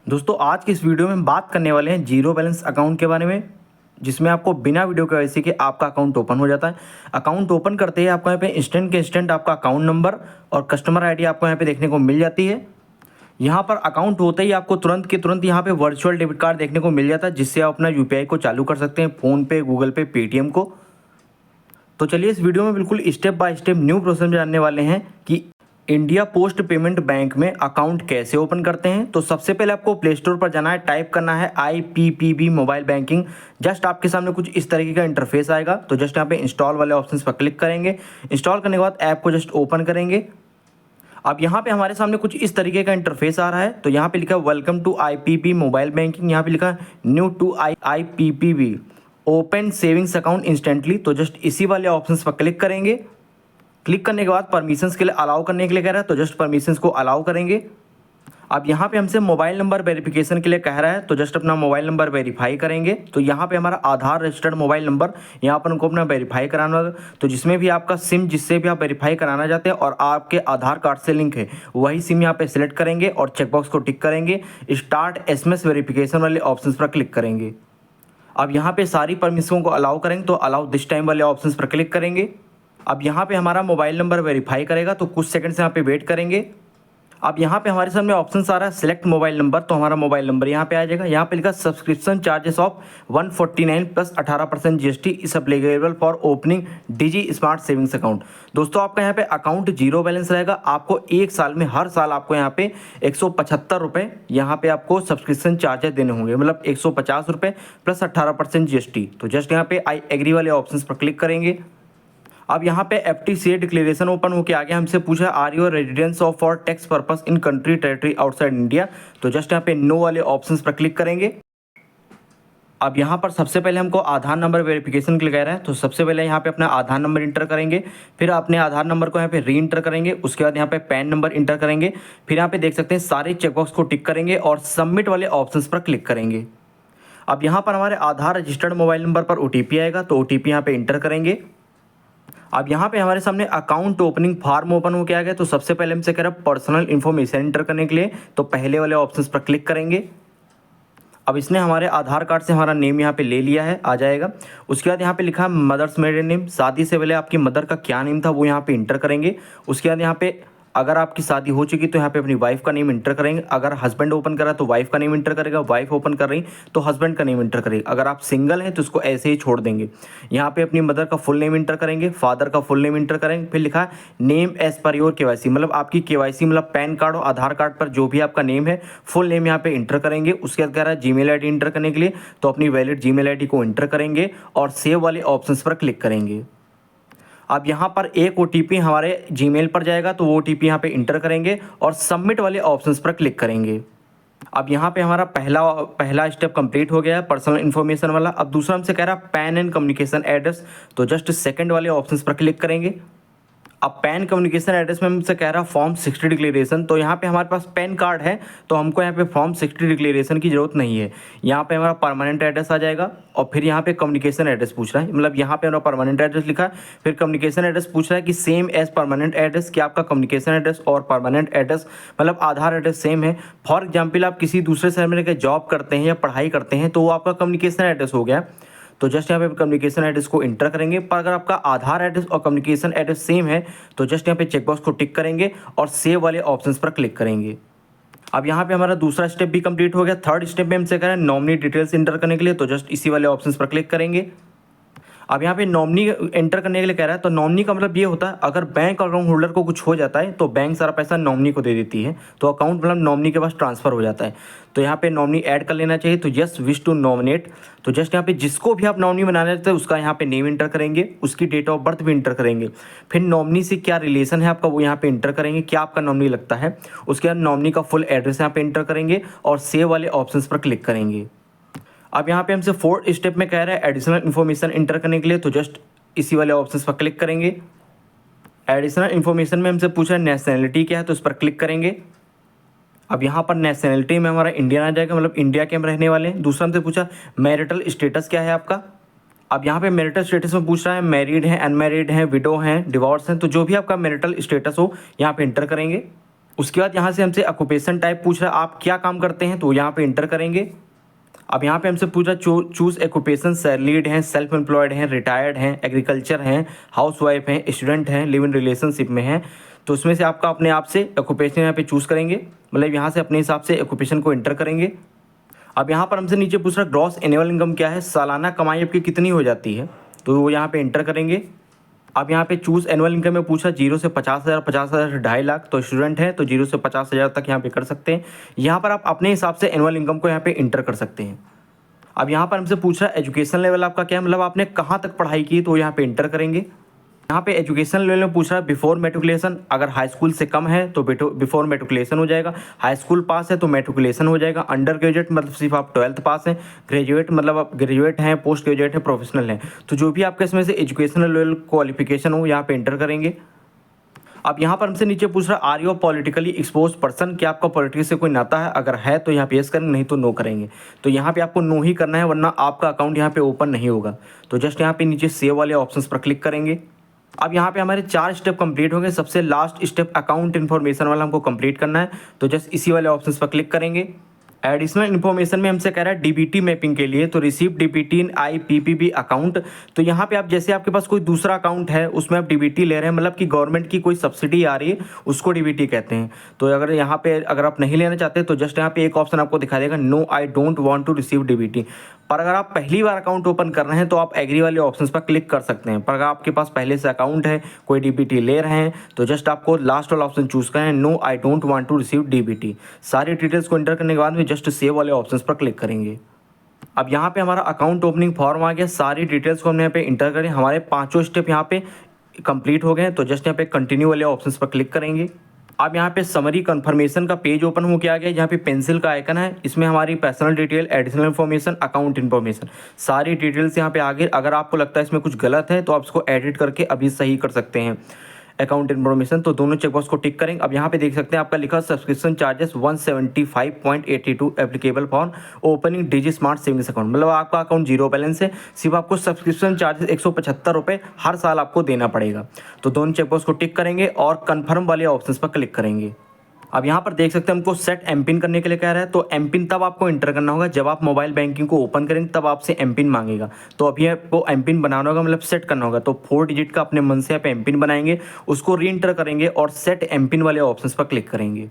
दोस्तों आज की इस वीडियो में हम बात करने वाले हैं जीरो बैलेंस अकाउंट के बारे में, जिसमें आपको बिना वीडियो केवाईसी के आपका अकाउंट ओपन हो जाता है। अकाउंट ओपन करते ही आपको यहाँ पे इंस्टेंट के इंस्टेंट आपका अकाउंट नंबर और कस्टमर आईडी आपको यहाँ पे देखने को मिल जाती है। यहाँ पर अकाउंट होते ही आपको तुरंत के तुरंत यहाँ पे वर्चुअल डेबिट कार्ड देखने को मिल जाता है, जिससे आप अपना यूपीआई को चालू कर सकते हैं, फ़ोन पे, गूगल पे, पेटीएम को। तो चलिए इस वीडियो में बिल्कुल step by step new process जानने वाले हैं कि इंडिया पोस्ट पेमेंट बैंक में अकाउंट कैसे ओपन करते हैं। तो सबसे पहले आपको प्ले स्टोर पर जाना है, टाइप करना है IPPB मोबाइल बैंकिंग। जस्ट आपके सामने कुछ इस तरीके का इंटरफेस आएगा। तो जस्ट यहाँ पे इंस्टॉल वाले ऑप्शन पर क्लिक करेंगे। इंस्टॉल करने के बाद ऐप को जस्ट ओपन करेंगे। अब यहाँ पे हमारे सामने कुछ इस तरीके का इंटरफेस आ रहा है। तो यहाँ पे लिखा है welcome to IPP mobile banking, यहाँ पे लिखा है new to IPPB open savings account instantly. तो जस्ट इसी वाले ऑप्शंस पर क्लिक करेंगे। क्लिक करने के बाद परमिशंस के लिए अलाउ करने के लिए कह रहा है, तो जस्ट परमिशंस को अलाउ करेंगे। अब यहाँ पे हमसे मोबाइल नंबर वेरिफिकेशन के लिए कह रहा है, तो जस्ट अपना मोबाइल नंबर वेरीफाई करेंगे। तो यहाँ पे हमारा आधार रजिस्टर्ड मोबाइल नंबर यहाँ पर उनको अपना वेरीफाई कराना होगा। तो जिसमें भी आपका सिम जिससे भी आप वेरीफाई कराना चाहते हैं और आपके आधार कार्ड से लिंक है, वही सिम यहाँ पे सिलेक्ट करेंगे और चेकबॉक्स को टिक करेंगे। स्टार्ट SMS वेरिफिकेशन वाले ऑप्शन पर क्लिक करेंगे। अब यहाँ पे सारी परमिशनों को अलाउ करेंगे, तो अलाउ दिस टाइम वाले ऑप्शन पर क्लिक करेंगे। अब यहाँ पे हमारा मोबाइल नंबर वेरीफाई करेगा, तो कुछ सेकंड्स यहाँ पे वेट करेंगे। अब यहाँ पे हमारे सामने ऑप्शन आ रहा है सिलेक्ट मोबाइल नंबर, तो हमारा मोबाइल नंबर यहाँ पे आ जाएगा। यहाँ पे लिखा subscription charges of 149 plus 18% GST is applicable for opening digi smart savings account. दोस्तों आपका यहाँ पे अकाउंट जीरो बैलेंस रहेगा। आपको एक साल में हर साल आपको यहाँ पे 175 रुपये यहाँ पे आपको सब्सक्रिप्शन चार्जेस देने होंगे, मतलब 150 रुपये प्लस 18% GST। तो जस्ट यहाँ पे आई एग्री वाले ऑप्शन पर क्लिक करेंगे। अब यहाँ पे FTCA डिक्लेरेशन ओपन होकर आ गया। हमसे पूछा are you residence of for tax purpose in country territory outside India. तो जस्ट यहाँ पे नो वाले ऑप्शंस पर क्लिक करेंगे। अब यहाँ पर सबसे पहले हमको आधार नंबर वेरिफिकेशन के लिए कह रहा है, तो सबसे पहले यहाँ पे अपना आधार नंबर इंटर करेंगे। फिर अपने आधार नंबर को यहाँ पे री इंटर करेंगे। उसके बाद यहाँ पे पैन नंबर इंटर करेंगे। फिर यहाँ पे देख सकते हैं सारे चेकबॉक्स को टिक करेंगे और सबमिट वाले ऑप्शंस पर क्लिक करेंगे। अब यहाँ पर हमारे आधार रजिस्टर्ड मोबाइल नंबर पर OTP आएगा, तो OTP यहाँ पे इंटर करेंगे। अब यहाँ पे हमारे सामने अकाउंट ओपनिंग फॉर्म ओपन होकर आ गया। तो सबसे पहले हमसे कह रहा है पर्सनल इन्फॉर्मेशन एंटर करने के लिए, तो पहले वाले ऑप्शंस पर क्लिक करेंगे। अब इसने हमारे आधार कार्ड से हमारा नेम यहाँ पे ले लिया है, आ जाएगा। उसके बाद यहाँ पे लिखा है मदर्स मेडन नेम, शादी से पहले आपकी मदर का क्या नेम था वो यहाँ पे इंटर करेंगे। उसके बाद यहाँ पे अगर आपकी शादी हो चुकी तो यहाँ पे अपनी वाइफ का नेम इंटर करेंगे। अगर हस्बैंड ओपन करा तो वाइफ का नेम इंटर करेगा, वाइफ ओपन कर रही तो हस्बैंड का नेम इंटर करेगा। अगर आप सिंगल हैं तो उसको ऐसे ही छोड़ देंगे। यहाँ पे अपनी मदर का फुल नेम इंटर करेंगे, फादर का फुल नेम इंटर करेंगे। फिर लिखा है name as per your KYC, मतलब आपकी KYC मतलब पैन कार्ड और आधार कार्ड पर जो भी आपका नेम है फुल नेम यहाँ पे इंटर करेंगे। उसके बाद कह रहा है जीमेल ID इंटर करने के लिए, तो अपनी वैलिड जीमेल ID को इंटर करेंगे और सेव वाले ऑप्शन पर क्लिक करेंगे। अब यहाँ पर एक OTP हमारे जीमेल पर जाएगा, तो वो OTP यहाँ पे इंटर करेंगे और सबमिट वाले ऑप्शंस पर क्लिक करेंगे। अब यहाँ पे हमारा पहला स्टेप कंप्लीट हो गया है पर्सनल इन्फॉर्मेशन वाला। अब दूसरा हमसे कह रहा है पैन एंड कम्युनिकेशन एड्रेस, तो जस्ट सेकंड वाले ऑप्शंस पर क्लिक करेंगे। अब पैन कम्युनिकेशन एड्रेस में हमसे कह रहा है फॉर्म 60 डिक्लेरेशन, तो यहाँ पे हमारे पास पैन कार्ड है तो हमको यहाँ पे फॉर्म 60 डिक्लेरेशन की जरूरत नहीं है। यहाँ पे हमारा परमानेंट एड्रेस आ जाएगा और फिर यहाँ पे कम्युनिकेशन एड्रेस पूछ रहा है, मतलब यहाँ पे हमारा परमानेंट एड्रेस लिखा है। फिर कम्युनिकेशन एड्रेस पूछ रहा है कि सेम एज परमानेंट एड्रेस, क्या आपका कम्युनिकेशन एड्रेस और परमानेंट एड्रेस मतलब आधार एड्रेस सेम है। फॉर एग्जाम्पल आप किसी दूसरे शहर में जॉब करते हैं या पढ़ाई करते हैं तो वो आपका कम्युनिकेशन एड्रेस हो गया। तो जस्ट यहाँ पे कम्युनिकेशन एड्रेस को इंटर करेंगे। पर अगर आपका आधार एड्रेस और कम्युनिकेशन एड्रेस सेम है तो जस्ट यहाँ पे चेकबॉक्स को टिक करेंगे और सेव वाले ऑप्शंस पर क्लिक करेंगे। अब यहाँ पे हमारा दूसरा स्टेप भी कंप्लीट हो गया। थर्ड स्टेप में हमसे कह रहे हैं नॉमिनी डिटेल्स इंटर करने के लिए, तो जस्ट इसी वाले ऑप्शंस पर क्लिक करेंगे। अब यहाँ पे नॉमिनी एंटर करने के लिए कह रहा है, तो नॉमिनी का मतलब ये होता है अगर बैंक अकाउंट होल्डर को कुछ हो जाता है तो बैंक सारा पैसा नॉमिनी को दे देती है, तो अकाउंट मतलब नॉमिनी के पास ट्रांसफर हो जाता है। तो यहाँ पे नॉमिनी ऐड कर लेना चाहिए, तो यस विश टू नॉमिनेट, तो जस्ट यहाँ पे जिसको भी आप नॉमिनी बनाना चाहते हैं उसका यहाँ पे नेम इंटर करेंगे, उसकी डेट ऑफ बर्थ भी इंटर करेंगे। फिर नॉमिनी से क्या रिलेशन है आपका वो यहाँ पे इंटर करेंगे, क्या आपका नॉमिनी लगता है। उसके बाद नॉमिनी का फुल एड्रेस यहाँ पे इंटर करेंगे और सेव वाले ऑप्शन पर क्लिक करेंगे। अब यहाँ पे हमसे फोर्थ स्टेप में कह रहा है एडिशनल इन्फॉर्मेशन इंटर करने के लिए, तो जस्ट इसी वाले ऑप्शंस पर क्लिक करेंगे। एडिशनल इन्फॉर्मेशन में हमसे पूछा है नेशनैलिटी क्या है, तो उस पर क्लिक करेंगे। अब यहाँ पर नेशनैलिटी में हमारा इंडियन आ जाएगा, मतलब इंडिया के हम रहने वाले हैं। दूसरा हमसे पूछा मैरिटल स्टेटस क्या है आपका। अब यहाँ पे मैरिटल स्टेटस में पूछ रहा है मैरिड है, अनमैरिड है, विडो हैं, डिवोर्स हैं, तो जो भी आपका मैरिटल स्टेटस हो यहाँ पे इंटर करेंगे। उसके बाद यहाँ से हमसे ऑक्यूपेशन टाइप पूछ रहा है आप क्या काम करते हैं, तो यहाँ पे इंटर करेंगे। अब यहाँ पे हमसे पूछ रहा है चूज ऑक्यूपेशन, सैलरीड हैं, सेल्फ एम्प्लॉयड हैं, रिटायर्ड हैं, एग्रीकल्चर हैं, हाउस वाइफ हैं, स्टूडेंट हैं, लिव इन रिलेशनशिप में हैं। तो उसमें से आपका अपने आप से ऑक्यूपेशन यहाँ पे चूज़ करेंगे, मतलब यहाँ से अपने हिसाब से ऑक्यूपेशन को इंटर करेंगे। अब यहाँ पर हमसे नीचे पूछ रहा है ग्रॉस एनुअल इनकम क्या है, सालाना कमाई आपकी कितनी हो जाती है, तो वो यहाँ पे इंटर करेंगे। अब यहाँ पे चूज़ एनुअल इनकम में पूछा 0 से 50,000, 50,000 से 2.5 लाख, तो स्टूडेंट है तो 0 से 50,000 तक यहाँ पे कर सकते हैं। यहाँ पर आप अपने हिसाब से एनुअल इनकम को यहाँ पे इंटर कर सकते हैं। अब यहाँ पर हमसे पूछ रहा है एजुकेशन लेवल आपका क्या है, मतलब आपने कहाँ तक पढ़ाई की, तो यहाँ पे इंटर करेंगे। यहाँ पे एजुकेशन लेवल में पूछ रहा है बिफोर मेट्रिकुलेशन, अगर हाई स्कूल से कम है तो बिफोर मेट्रिकुलेशन हो जाएगा, हाई स्कूल पास है तो मेट्रिकुलेशन हो जाएगा, अंडर ग्रेजुएट मतलब सिर्फ आप 12th पास हैं, ग्रेजुएट मतलब आप ग्रेजुएट हैं, पोस्ट ग्रेजुएट हैं, प्रोफेशनल हैं, तो जो भी आपके इसमें से एजुकेशनल लेवल क्वालिफिकेशन हो यहाँ पे इंटर करेंगे। अब यहाँ पर हमसे नीचे पूछ रहा है are you politically exposed person, क्या आपका पॉलिटिक्स से कोई नाता है, अगर है तो यहाँ पे यस करेंगे, नहीं तो नो करेंगे। तो यहाँ पे आपको नो ही करना है वरना आपका अकाउंट यहाँ पे ओपन नहीं होगा। तो जस्ट यहाँ पे नीचे सेव वाले ऑप्शंस पर क्लिक करेंगे। अब यहाँ पे हमारे 4 स्टेप कंप्लीट हो गए। सबसे लास्ट स्टेप अकाउंट इन्फॉर्मेशन वाला हमको कंप्लीट करना है, तो जस्ट इसी वाले ऑप्शंस पर क्लिक करेंगे। एडिशनल इन्फॉर्मेशन में हमसे कह रहा है डीबीटी मैपिंग के लिए, तो रिसीव डीबीटी इन आईपीपीबी अकाउंट। तो यहाँ पे आप जैसे आपके पास कोई दूसरा अकाउंट है उसमें आप डीबीटी ले रहे हैं, मतलब कि गवर्नमेंट की कोई सब्सिडी आ रही है उसको डीबीटी कहते हैं। तो अगर यहाँ पे अगर आप नहीं लेना चाहते तो जस्ट यहाँ पे एक ऑप्शन आपको दिखा देगा no I don't want to receive DBT. पर अगर आप पहली बार अकाउंट ओपन कर रहे हैं तो आप एग्री वाले ऑप्शंस पर क्लिक कर सकते हैं। पर अगर आपके पास पहले से अकाउंट है, कोई डीबीटी ले रहे हैं, तो जस्ट आपको लास्ट वाला ऑप्शन चूज करना है no I don't want to receive DBT. सारी डिटेल्स को इंटर करने के बाद में जस्ट सेव वाले ऑप्शंस पर क्लिक करेंगे। अब यहाँ पे हमारा अकाउंट ओपनिंग फॉर्म आ गया, सारी डिटेल्स को हमने यहाँ पे इंटर करें, हमारे 5 स्टेप यहाँ पे कंप्लीट हो गए हैं। तो जस्ट यहाँ पे कंटिन्यू वाले ऑप्शंस पर क्लिक करेंगे। अब यहाँ पे समरी कंफर्मेशन का पेज ओपन हो के आ गया, यहाँ पे पेंसिल का आइकन है, इसमें हमारी personal detail, additional information, account information, सारी डिटेल्स यहाँ पे आ गई। अगर आपको लगता है इसमें कुछ गलत है तो आप इसको एडिट करके अभी सही कर सकते हैं। अकाउंट इन्फॉर्मेशन, तो दोनों चेकबॉक्स को टिक करेंगे। अब यहाँ पे देख सकते हैं आपका लिखा subscription charges 175.82 applicable for opening digi smart savings account, मतलब आपका अकाउंट जीरो बैलेंस है, सिर्फ आपको सब्सक्रिप्शन चार्जेस 175 रुपये हर साल आपको देना पड़ेगा। तो दोनों चेकबॉक्स को टिक करेंगे और कन्फर्म वाले ऑप्शन पर क्लिक करेंगे। अब यहाँ पर देख सकते हैं हमको सेट एम पिन करने के लिए कह रहा है, तो एम पिन तब आपको इंटर करना होगा जब आप मोबाइल बैंकिंग को ओपन करेंगे, तब आपसे एम पिन मांगेगा। तो अभी आपको एम पिन बनाना होगा, मतलब सेट करना होगा। तो 4 डिजिट का अपने मन से आप एम पिन बनाएंगे, उसको री इंटर करेंगे और सेट एम पिन वाले ऑप्शन पर क्लिक करेंगे।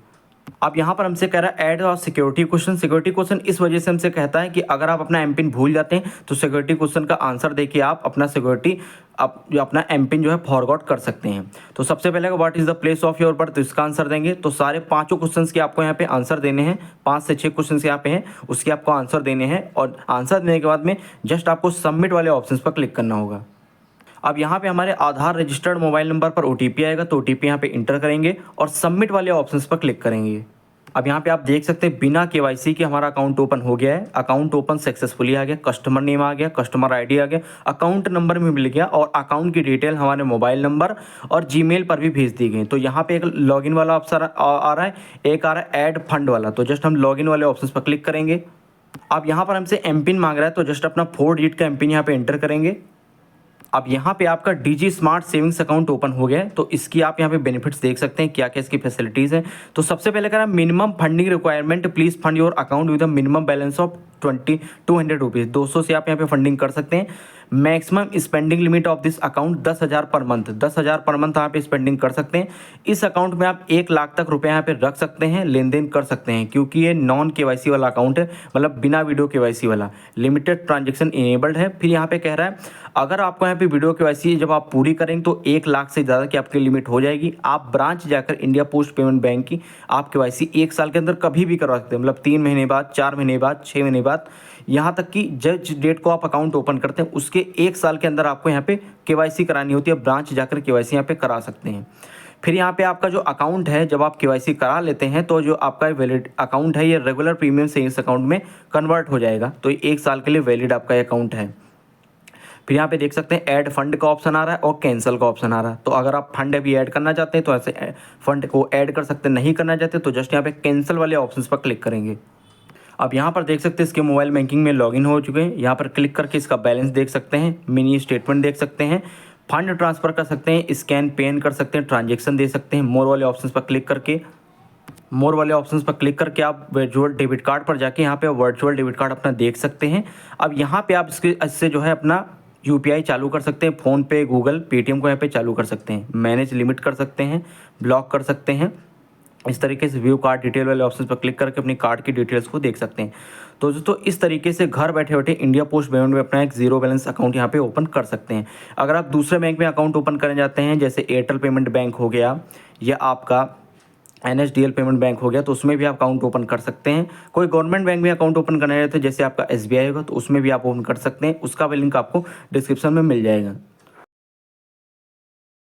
अब यहाँ पर हमसे कह रहा है ऐड और सिक्योरिटी क्वेश्चन। सिक्योरिटी क्वेश्चन इस वजह से हमसे कहता है कि अगर आप अपना एम पिन भूल जाते हैं तो सिक्योरिटी क्वेश्चन का आंसर देखिए आप अपना सिक्योरिटी अपना एम पिन जो है फॉरगॉट कर सकते हैं। तो सबसे पहले what is the place of your birth, तो इसका आंसर देंगे। तो सारे 5 क्वेश्चंस के आपको यहाँ पे आंसर देने हैं, 5 से 6 क्वेश्चंस यहाँ पे हैं, उसके आपको आंसर देने हैं। और आंसर देने के बाद में जस्ट आपको सबमिट वाले ऑप्शन पर क्लिक करना होगा। अब यहाँ पे हमारे आधार रजिस्टर्ड मोबाइल नंबर पर OTP आएगा, तो OTP यहाँ पे इंटर करेंगे और सबमिट वाले ऑप्शंस पर क्लिक करेंगे। अब यहाँ पे आप देख सकते हैं बिना KYC के हमारा अकाउंट ओपन हो गया है। अकाउंट ओपन सक्सेसफुली आ गया, कस्टमर नेम आ गया, कस्टमर ID आ गया, अकाउंट नंबर भी मिल गया और अकाउंट की डिटेल हमारे मोबाइल नंबर और जीमेल पर भी भेज दी गई। तो यहाँ पे एक लॉगिन वाला ऑप्शन आ रहा है, एक आ रहा है ऐड फंड वाला। तो जस्ट हम लॉगिन वाले ऑप्शन पर क्लिक करेंगे। अब यहाँ पर हमसे एम पिन मांग रहा है, तो जस्ट अपना 4 डिजिट का एम पिन यहाँ पे एंटर करेंगे। अब यहाँ पे आपका डिजी स्मार्ट सेविंग्स अकाउंट ओपन हो गया है, तो इसकी आप यहाँ पे बेनिफिट्स देख सकते हैं क्या क्या इसकी फैसिलिटीज़ हैं। तो सबसे पहले कह रहा है minimum funding requirement, please fund your account with a minimum balance of 200 rupees, 200 से आप यहाँ पे फंडिंग कर सकते हैं। Maximum spending limit of this account 10,000 per month, 10,000 per month यहाँ पे स्पेंडिंग कर सकते हैं। इस अकाउंट में आप 1 लाख तक रुपए यहाँ पे रख सकते हैं, लेन देन कर सकते हैं, क्योंकि ये नॉन KYC वाला अकाउंट है, मतलब बिना वीडियो KYC वाला, लिमिटेड ट्रांजेक्शन इनेबल्ड है। फिर यहाँ पे कह रहा है अगर आपको यहाँ पे वीडियो KYC जब आप पूरी करेंगे तो 1 लाख से ज़्यादा की आपकी लिमिट हो जाएगी। आप ब्रांच जाकर इंडिया पोस्ट पेमेंट बैंक की आप KYC 1 साल के अंदर कभी भी करवा सकते हैं, मतलब 3 महीने बाद, 4 महीने बाद, 6 महीने बाद, यहाँ तक कि जिस डेट को आप अकाउंट ओपन करते हैं उसके 1 साल के अंदर आपको यहाँ पे KYC करानी होती है। ब्रांच जाकर KYC यहाँ पे करा सकते हैं। फिर यहाँ पे आपका जो अकाउंट है जब आप KYC करा लेते हैं तो जो आपका वैलिड अकाउंट है ये रेगुलर प्रीमियम सेविंग्स अकाउंट में कन्वर्ट हो जाएगा। तो 1 साल के लिए वैलिड आपका ये अकाउंट है। फिर यहाँ पे देख सकते हैं ऐड फंड का ऑप्शन आ रहा है और कैंसिल का ऑप्शन आ रहा है। तो अगर आप फंड अभी ऐड करना चाहते हैं तो ऐसे फंड को ऐड कर सकते हैं, नहीं करना चाहते तो जस्ट यहाँ पे कैंसिल वाले ऑप्शन पर क्लिक करेंगे। अब यहाँ पर देख सकते हैं इसके मोबाइल बैंकिंग में लॉगिन हो चुके हैं। यहाँ पर क्लिक करके इसका बैलेंस देख सकते हैं, मिनी स्टेटमेंट देख सकते हैं, फंड ट्रांसफ़र कर सकते हैं, स्कैन पेन कर सकते हैं, ट्रांजेक्शन दे सकते हैं। मोर वाले ऑप्शन पर क्लिक करके मोर वाले ऑप्शंस पर क्लिक करके आप वर्चुअल डेबिट कार्ड पर जाके यहाँ पे वर्चुअल डेबिट कार्ड अपना देख सकते हैं। अब यहाँ पे आप इससे जो है अपना यूपीआई चालू कर सकते हैं, फ़ोनपे, गूगल, पेटीएम को यहाँ पे चालू कर सकते हैं, मैनेज लिमिट कर सकते हैं, ब्लॉक कर सकते हैं। इस तरीके से व्यू कार्ड डिटेल वाले ऑप्शन पर क्लिक करके अपनी कार्ड की डिटेल्स को देख सकते हैं। तो दोस्तों इस तरीके से घर बैठे बैठे इंडिया पोस्ट पेमेंट में अपना एक जीरो बैलेंस अकाउंट यहाँ पे ओपन कर सकते हैं। अगर आप दूसरे बैंक में अकाउंट ओपन करने जाते हैं, जैसे एयरटेल पेमेंट बैंक हो गया या आपका NSDL पेमेंट बैंक हो गया, तो उसमें भी आप अकाउंट ओपन कर सकते हैं। कोई गवर्नमेंट बैंक में अकाउंट ओपन करना चाहते हैं, जैसे आपका SBI होगा, तो उसमें भी आप ओपन कर सकते हैं। उसका भी लिंक आपको डिस्क्रिप्शन में मिल जाएगा।